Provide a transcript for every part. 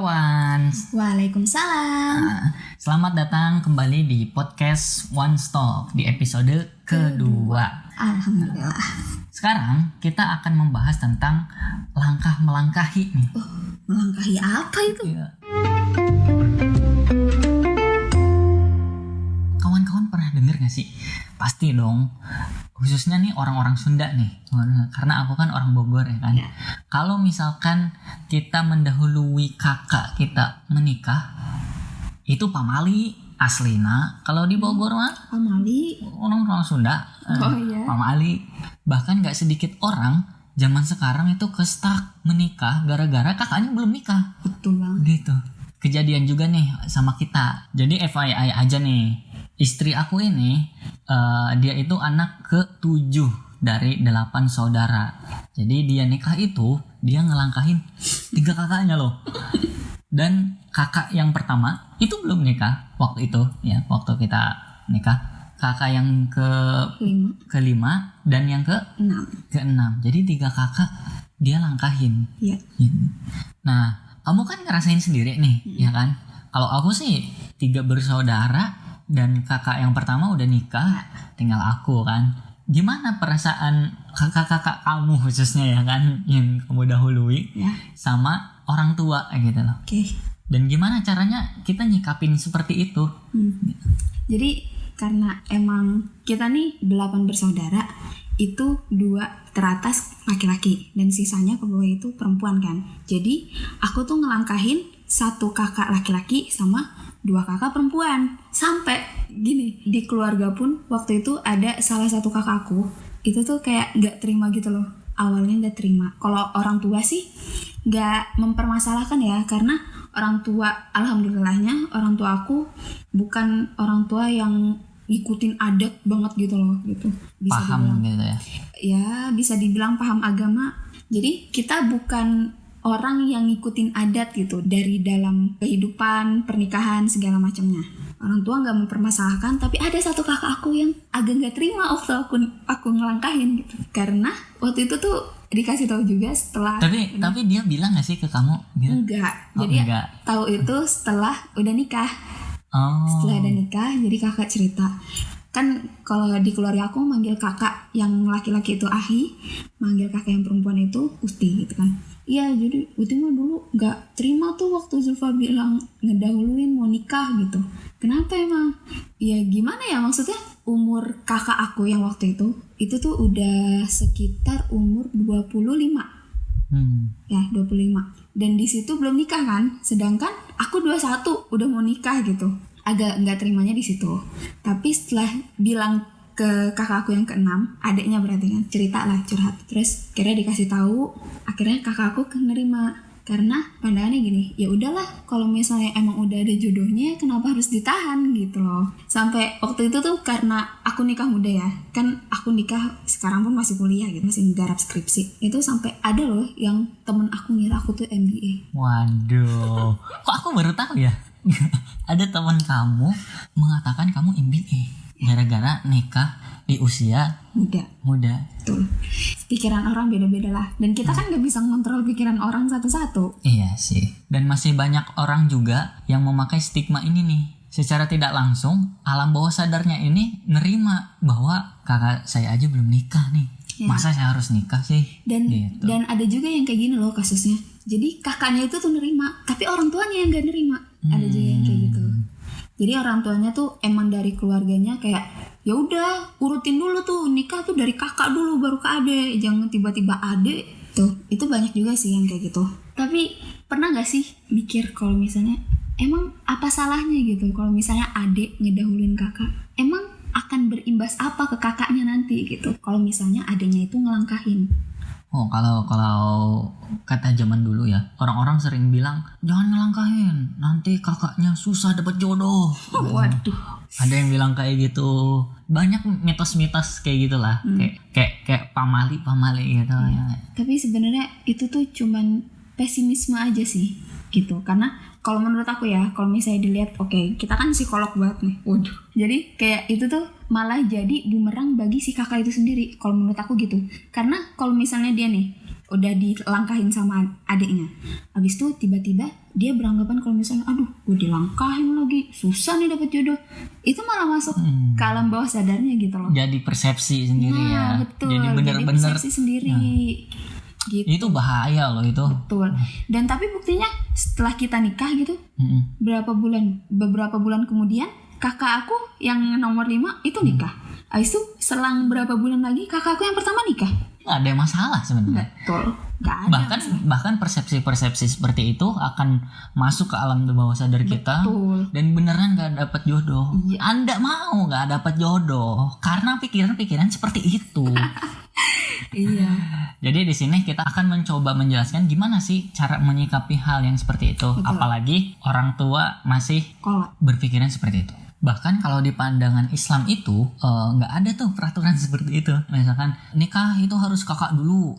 kawan. Waalaikumsalam. Selamat datang kembali di podcast One Stop di episode kedua. Alhamdulillah. Sekarang kita akan membahas tentang langkah melangkahi nih. Melangkahi apa itu? Iya. Kawan-kawan pernah dengar gak sih? Pasti dong. Khususnya nih orang-orang Sunda nih. Karena aku kan orang Bogor ya kan. Ya. Kalau misalkan kita mendahului kakak kita menikah, itu pamali aslina. Kalau di Bogor mah Pamali. orang-orang Sunda. Oh iya. Pamali. Bahkan gak sedikit orang zaman sekarang itu ke-stuck menikah gara-gara kakaknya belum nikah. Betul banget. Gitu. Kejadian juga nih sama kita. Jadi FYI aja nih. Istri aku ini dia itu anak ke-7 dari 8 saudara. Jadi dia nikah itu dia ngelangkahin 3 kakaknya loh. Dan kakak yang pertama itu belum nikah waktu itu ya, waktu kita nikah. Kakak yang kelima dan yang keenam. Jadi 3 kakak dia langkahin. Iya. Nah, kamu kan ngerasain sendiri nih, ya kan? Kalau aku sih 3 bersaudara dan kakak yang pertama udah nikah, tinggal aku kan. Gimana perasaan kakak-kakak kamu khususnya ya kan, yang kamu dahului sama orang tua gitu loh. Oke. Dan gimana caranya kita nyikapin seperti itu? Jadi karena emang kita nih 8 bersaudara, itu 2 teratas laki-laki dan sisanya ke bawah itu perempuan kan. Jadi aku tuh ngelangkahin 1 kakak laki-laki sama 2 kakak perempuan. Sampai gini, di keluarga pun waktu itu ada salah satu kakakku itu tuh kayak gak terima gitu loh. Awalnya gak terima. Kalau orang tua sih gak mempermasalahkan ya, karena orang tua, alhamdulillahnya orang tua aku bukan orang tua yang ngikutin adat banget gitu loh, gitu. Bisa paham dibilang, gitu ya. ya bisa dibilang paham agama. Jadi kita bukan orang yang ngikutin adat gitu dari dalam kehidupan, pernikahan, segala macamnya. Orang tua nggak mempermasalahkan, tapi ada satu kakak aku yang agak nggak terima waktu aku ngelangkahin gitu. Karena waktu itu tuh dikasih tahu juga setelah. Tapi dia bilang nggak sih ke kamu? Gitu? Enggak. Oh, Jadi enggak. tahu itu setelah udah nikah. Oh. Setelah ada nikah, jadi kakak cerita. Kan kalau di keluarga aku manggil kakak yang laki-laki itu Ahi, manggil kakak yang perempuan itu Uti gitu kan. Iya, jadi Uti mah dulu gak terima tuh waktu Zulfa bilang ngedahuluin mau nikah gitu. Kenapa emang? Ya gimana ya, maksudnya umur kakak aku yang waktu itu tuh udah sekitar umur 25. Ya 25. Dan di situ belum nikah kan, sedangkan aku 21 udah mau nikah gitu. Agak nggak terimanya di situ. Tapi setelah bilang ke kakak aku yang ke-6, adiknya berarti kan, cerita lah, curhat. Terus kira dikasih tahu, akhirnya kakak aku nerima. Karena pandangannya gini, ya udahlah, kalau misalnya emang udah ada jodohnya, kenapa harus ditahan gitu loh. Sampai waktu itu tuh karena aku nikah muda ya, kan aku nikah sekarang pun masih kuliah gitu, masih nggarap skripsi. Itu sampai ada loh yang temen aku ngira aku tuh MBA. Waduh, kok aku baru tahu ya? Ada teman kamu mengatakan kamu MBA gara-gara nikah di usia muda. Betul. Pikiran orang beda-beda lah. Dan kita kan gak bisa ngontrol pikiran orang satu-satu. Iya sih. Dan masih banyak orang juga yang memakai stigma ini nih. Secara tidak langsung, alam bawah sadarnya ini nerima bahwa kakak saya aja belum nikah nih. Ya. Masa saya harus nikah sih? Dan gitu. Dan ada juga yang kayak gini loh kasusnya. Jadi kakaknya itu tuh nerima, tapi orang tuanya yang gak nerima. Ada juga yang kayak gitu. Jadi orang tuanya tuh emang dari keluarganya kayak, ya udah urutin dulu tuh, nikah tuh dari kakak dulu baru ke adek, jangan tiba-tiba adek. Tuh, itu banyak juga sih yang kayak gitu. Tapi pernah gak sih mikir kalau misalnya emang apa salahnya gitu kalau misalnya adek ngedahuluin kakak? Emang akan berimbas apa ke kakaknya nanti gitu kalau misalnya adeknya itu ngelangkahin? Oh, kalau kata zaman dulu ya, orang-orang sering bilang jangan ngelangkahin, nanti kakaknya susah dapat jodoh. Waduh. Ada yang bilang kayak gitu. Banyak mitos-mitos kayak gitulah. Kayak pamali gitu ya. Tapi sebenarnya itu tuh cuman pesimisme aja sih gitu. Karena kalau menurut aku ya, kalau misalnya dilihat, oke, kita kan psikolog banget nih. Waduh. Jadi kayak itu tuh malah jadi bumerang bagi si kakak itu sendiri. Kalau menurut aku gitu. Karena kalau misalnya dia nih udah dilangkahin sama adiknya. Habis itu tiba-tiba dia beranggapan kalau misalnya aduh gue dilangkahin lagi, susah nih dapet jodoh. Itu malah masuk ke alam bawah sadarnya gitu loh. Jadi persepsi sendiri ya. Betul. Jadi bener-bener persepsi sendiri. Gitu. Itu bahaya loh itu. Betul. Dan tapi buktinya setelah kita nikah gitu, beberapa bulan kemudian kakak aku yang nomor 5 itu nikah. Habis itu selang berapa bulan lagi kakak aku yang pertama nikah. Nggak ada masalah sebenarnya. Betul. Nggak ada. Bahkan persepsi-persepsi seperti itu akan masuk ke alam bawah sadar kita. Betul. Dan beneran nggak dapat jodoh. Iya. Anda mau nggak dapat jodoh karena pikiran-pikiran seperti itu. Iya. Jadi di sini kita akan mencoba menjelaskan gimana sih cara menyikapi hal yang seperti itu. Betul. Apalagi orang tua masih Kolot. berpikiran seperti itu. Bahkan kalau di pandangan Islam itu nggak ada tuh peraturan seperti itu. Misalkan nikah itu harus kakak dulu,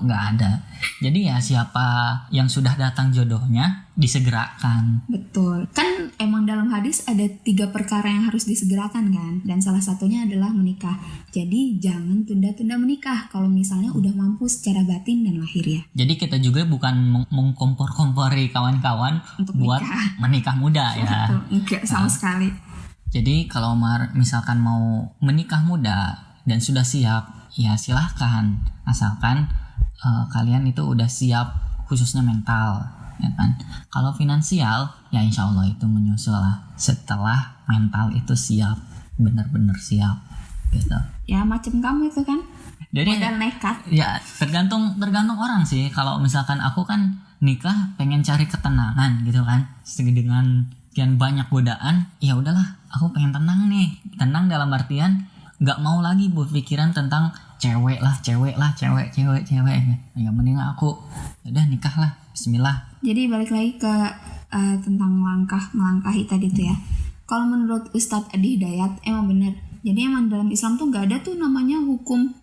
nggak ada. Jadi ya siapa yang sudah datang jodohnya disegerakan. Betul. Kan emang dalam hadis ada 3 perkara yang harus disegerakan kan. Dan salah satunya adalah menikah. Jadi jangan tunda-tunda menikah kalau misalnya udah mampu secara batin dan lahiriah. Jadi kita juga bukan mengkompor-kompori kawan-kawan Untuk buat menikah muda ya. Betul. Enggak sama sekali. Jadi kalau misalkan mau menikah muda dan sudah siap, ya silahkan. Asalkan kalian itu udah siap khususnya mental. Ya kan? Kalau finansial ya insya Allah itu menyusul lah setelah mental itu siap, benar-benar siap gitu. Ya macam kamu itu kan. Jadi modal nekat. Ya tergantung orang sih. Kalau misalkan aku kan nikah pengen cari ketenangan gitu kan, dengan sekian banyak godaan, ya udahlah aku pengen tenang nih. Tenang dalam artian nggak mau lagi berpikiran tentang cewek ya mending aku udah nikah lah, bismillah. Jadi balik lagi ke tentang melangkahi tadi tuh ya. Kalau menurut Ustadz Adi Hidayat emang benar. Jadi emang dalam Islam tuh nggak ada tuh namanya hukum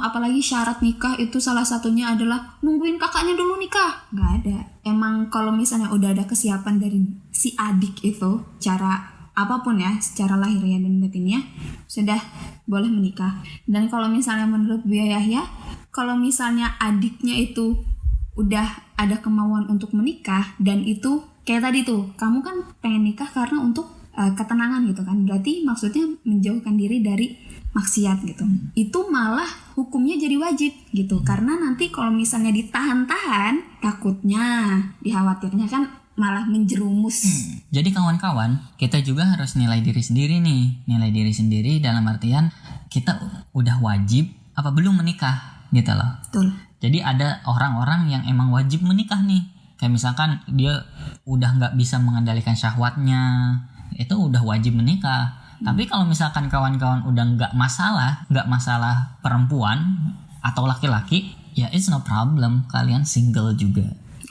apalagi syarat nikah itu salah satunya adalah nungguin kakaknya dulu nikah. Nggak ada. Emang kalau misalnya udah ada kesiapan dari si adik itu, cara apapun ya, secara lahiriah dan batinnya, sudah boleh menikah. Dan kalau misalnya menurut Buya Yahya, kalau misalnya adiknya itu udah ada kemauan untuk menikah dan itu kayak tadi tuh, kamu kan pengen nikah karena untuk ketenangan gitu kan, berarti maksudnya menjauhkan diri dari maksiat gitu. Itu malah hukumnya jadi wajib gitu, karena nanti kalau misalnya ditahan-tahan, takutnya dikhawatirnya kan malah menjerumus. Jadi kawan-kawan, kita juga harus nilai diri sendiri nih. Nilai diri sendiri dalam artian kita udah wajib apa belum menikah gitu loh. Betul. Jadi ada orang-orang yang emang wajib menikah nih. Kayak misalkan dia udah gak bisa mengendalikan syahwatnya, itu udah wajib menikah. Tapi kalau misalkan kawan-kawan udah gak masalah perempuan atau laki-laki, ya it's no problem, kalian single juga.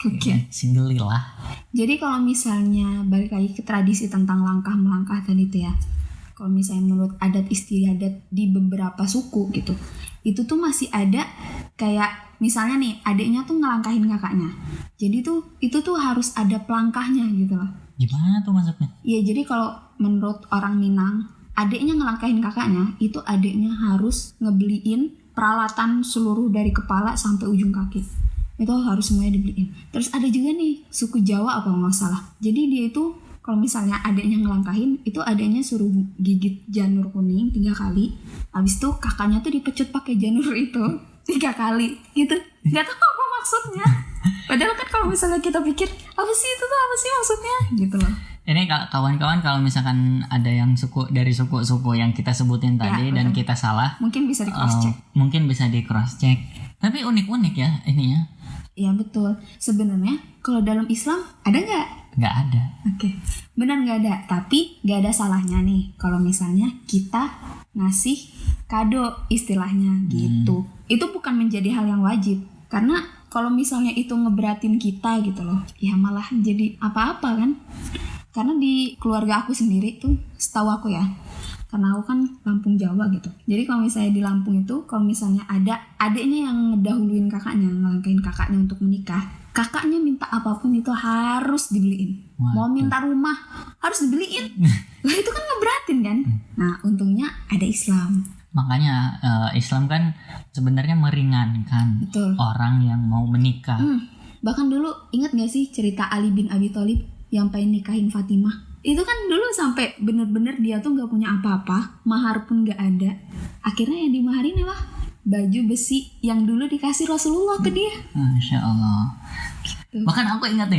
Oke. Single lah. Jadi kalau misalnya balik lagi ke tradisi tentang langkah-melangkah tadi tuh ya, kalau misalnya menurut adat istiadat di beberapa suku gitu, itu tuh masih ada kayak misalnya nih adiknya tuh ngelangkahin kakaknya, jadi tuh itu tuh harus ada pelangkahnya gitu loh. Gimana tuh maksudnya? Iya, jadi kalau menurut orang Minang, adiknya ngelangkahin kakaknya, itu adiknya harus ngebeliin peralatan seluruh dari kepala sampai ujung kaki. Itu harus semuanya dibeliin. Terus ada juga nih suku Jawa apa nggak salah. Jadi dia itu kalau misalnya adiknya ngelangkahin, itu adiknya suruh gigit janur kuning 3 kali. Habis itu kakaknya tuh dipecut pakai janur itu 3 kali gitu. Nggak tahu apa maksudnya. Padahal kan kalau misalnya kita pikir apa sih itu tuh, apa sih maksudnya gitu loh. Ini kawan-kawan kalau misalkan ada yang dari suku-suku yang kita sebutin tadi dan kita salah, mungkin bisa di cross check. Mungkin bisa di cross check. Tapi unik-unik ya ininya. Iya betul. Sebenarnya kalau dalam Islam ada nggak? Nggak ada. Oke. Benar nggak ada. Tapi nggak ada salahnya nih kalau misalnya kita ngasih kado istilahnya gitu. Itu bukan menjadi hal yang wajib. Karena kalau misalnya itu ngeberatin kita gitu loh, ya malah jadi apa-apa kan. Karena di keluarga aku sendiri tuh, setahu aku ya, karena aku kan Lampung Jawa gitu. Jadi kalau misalnya di Lampung itu, kalau misalnya ada adiknya yang ngedahuluin kakaknya, ngelangkahin kakaknya untuk menikah, kakaknya minta apapun itu harus dibeliin. Waduh. Mau minta rumah harus dibeliin. Lah itu kan ngeberatin kan. Nah untungnya ada Islam. Makanya Islam kan sebenarnya meringankan Betul. orang yang mau menikah. Bahkan dulu ingat gak sih cerita Ali bin Abi Thalib yang pengen nikahin Fatimah? Itu kan dulu sampai bener-bener dia tuh gak punya apa-apa, mahar pun gak ada. Akhirnya yang dimaharin apa? Baju besi yang dulu dikasih Rasulullah ke dia. Masya Allah. Tuh. Bahkan aku ingat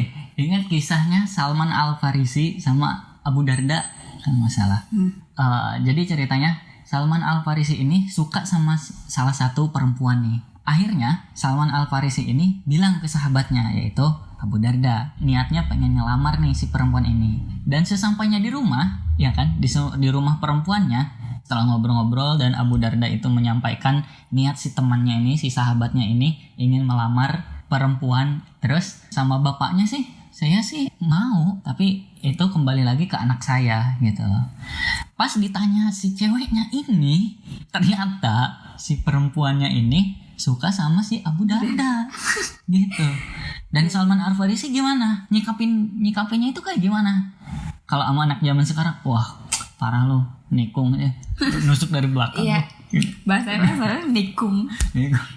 kisahnya Salman Al Farisi sama Abu Darda kan masalah. Jadi ceritanya Salman Al Farisi ini suka sama salah satu perempuan nih. Akhirnya Salman Al Farisi ini bilang ke sahabatnya yaitu Abu Darda, niatnya pengen ngelamar nih si perempuan ini. Dan sesampainya di rumah, ya kan, di rumah perempuannya, setelah ngobrol-ngobrol dan Abu Darda itu menyampaikan niat si temannya ini, si sahabatnya ini ingin melamar perempuan. Terus sama bapaknya sih, saya sih mau, tapi itu kembali lagi ke anak saya gitu. Pas ditanya si ceweknya ini, ternyata si perempuannya ini suka sama si Abu Darda gitu. Dan Salman Al Farisi gimana? Nyikapinnya itu kayak gimana? Kalau sama anak zaman sekarang, wah parah lo, nikung ya, nusuk dari belakang. Iya. Bahasanya nikung.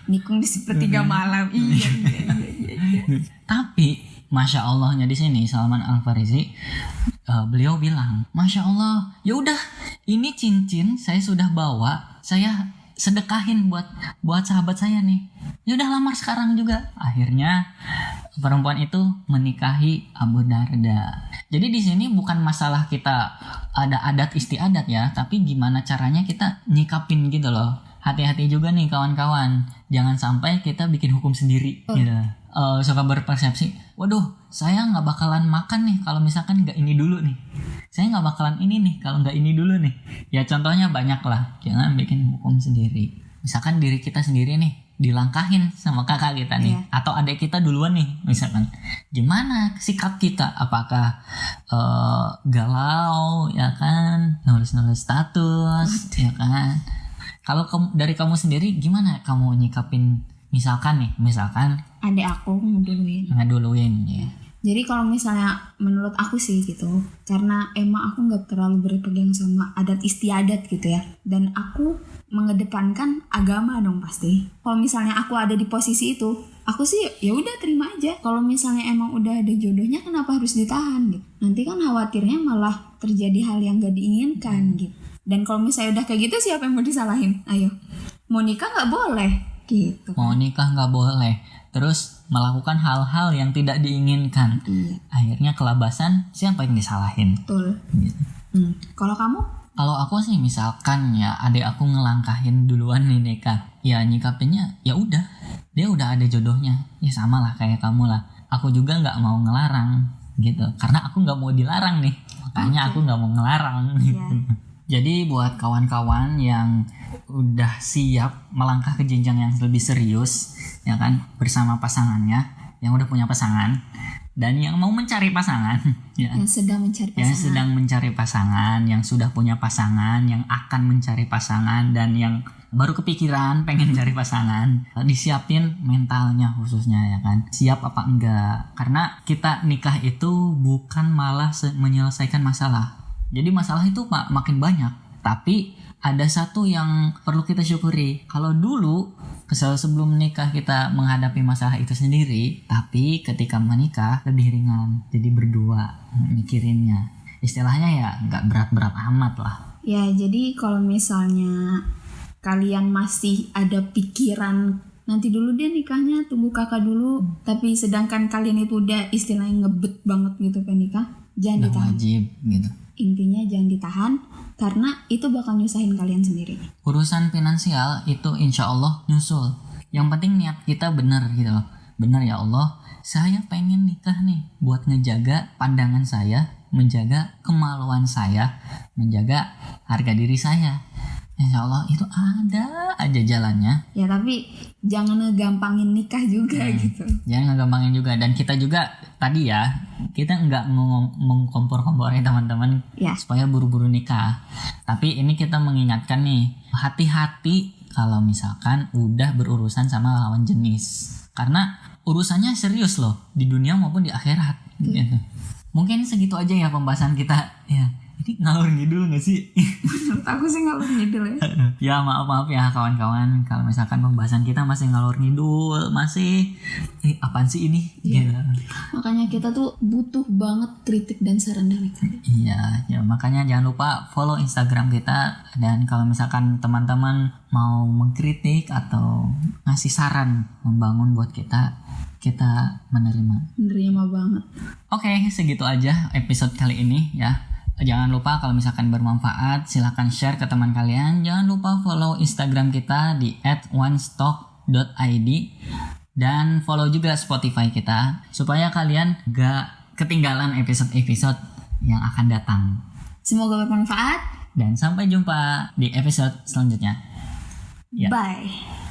Nikung di sepertiga malam. Iya. Tapi Masya Allahnya di sini Salman Al Farisi, beliau bilang, Masya Allah, ya udah, ini cincin saya sudah bawa, saya sedekahin buat sahabat saya nih. Ya udah lamar sekarang juga. Akhirnya perempuan itu menikahi Abu Darda. Jadi di sini bukan masalah kita ada adat istiadat ya, tapi gimana caranya kita nyikapin gitu loh. Hati-hati juga nih kawan-kawan, jangan sampai kita bikin hukum sendiri gitu. Suka berpersepsi, waduh saya nggak bakalan makan nih kalau misalkan nggak ini dulu nih, saya nggak bakalan ini nih kalau nggak ini dulu nih. Ya contohnya banyak lah, jangan bikin hukum sendiri. Misalkan diri kita sendiri nih dilangkahin sama kakak kita nih, atau adik kita duluan nih misalkan, gimana sikap kita? Apakah galau ya kan, nulis status ya kan? Kalau dari kamu sendiri gimana kamu nyikapin misalkan Adek aku ngeduluin ya. Jadi kalau misalnya menurut aku sih gitu, karena emang aku nggak terlalu berpegang sama adat istiadat gitu ya, dan aku mengedepankan agama dong pasti. Kalau misalnya aku ada di posisi itu, aku sih ya udah terima aja. Kalau misalnya emang udah ada jodohnya, kenapa harus ditahan gitu? Nanti kan khawatirnya malah terjadi hal yang gak diinginkan gitu. Dan kalau misalnya udah kayak gitu, siapa yang mau disalahin? Ayo, mau nikah nggak boleh gitu. Mau nikah nggak boleh, terus melakukan hal-hal yang tidak diinginkan. Akhirnya kelabasan, siapa yang disalahin? Betul. Gitu. Kalau kamu? Kalau aku sih misalkan ya adik aku ngelangkahin duluan nih nikah, ya nyikapinnya ya udah, dia udah ada jodohnya, ya sama lah kayak kamu lah. Aku juga nggak mau ngelarang gitu, karena aku nggak mau dilarang nih, makanya aku nggak mau ngelarang gitu. Jadi buat kawan-kawan yang udah siap melangkah ke jenjang yang lebih serius, ya kan, bersama pasangannya, yang udah punya pasangan, dan yang mau mencari pasangan, ya, yang sedang mencari pasangan, yang sudah punya pasangan, yang akan mencari pasangan, dan yang baru kepikiran pengen cari pasangan, disiapin mentalnya khususnya ya kan, siap apa enggak, karena kita nikah itu bukan malah menyelesaikan masalah. Jadi masalah itu makin banyak, tapi ada satu yang perlu kita syukuri. Kalau dulu sebelum menikah kita menghadapi masalah itu sendiri, tapi ketika menikah lebih ringan, jadi berdua mikirinnya. Istilahnya ya nggak berat-berat amat lah. Ya jadi kalau misalnya kalian masih ada pikiran nanti dulu dia nikahnya, tunggu kakak dulu, tapi sedangkan kalian itu udah istilahnya ngebet banget gitu kan nikah, jangan ditahan. Wajib gitu. Intinya jangan ditahan, karena itu bakal nyusahin kalian sendiri. Urusan finansial itu insya Allah nyusul. Yang penting niat kita benar gitu loh. Benar ya Allah, saya pengen nikah nih buat ngejaga pandangan saya, menjaga kemaluan saya, menjaga harga diri saya. Insya Allah itu ada aja jalannya. Ya tapi jangan ngegampangin nikah juga gitu. Jangan ngegampangin juga. Dan kita juga tadi ya, kita nggak mengkompor-komporin teman-teman supaya buru-buru nikah. Tapi ini kita mengingatkan nih, hati-hati kalau misalkan udah berurusan sama lawan jenis. Karena urusannya serius loh, di dunia maupun di akhirat gitu. Mungkin segitu aja ya pembahasan kita ya. Ini ngalur ngidul gak sih? Menurut aku sih ngalur ngidul ya. Ya maaf ya kawan-kawan, kalau misalkan pembahasan kita masih ngalur ngidul, masih apaan sih ini? Iya. Gitu. Makanya kita tuh butuh banget kritik dan saran dari kalian. Iya, ya makanya jangan lupa follow Instagram kita, dan kalau misalkan teman-teman mau mengkritik atau ngasih saran membangun buat kita menerima. Menerima banget. Oke, segitu aja episode kali ini ya. Jangan lupa kalau misalkan bermanfaat silahkan share ke teman kalian. Jangan lupa follow Instagram kita di @onestock.id dan follow juga Spotify kita supaya kalian gak ketinggalan episode-episode yang akan datang. Semoga bermanfaat. Dan sampai jumpa di episode selanjutnya. Ya. Bye.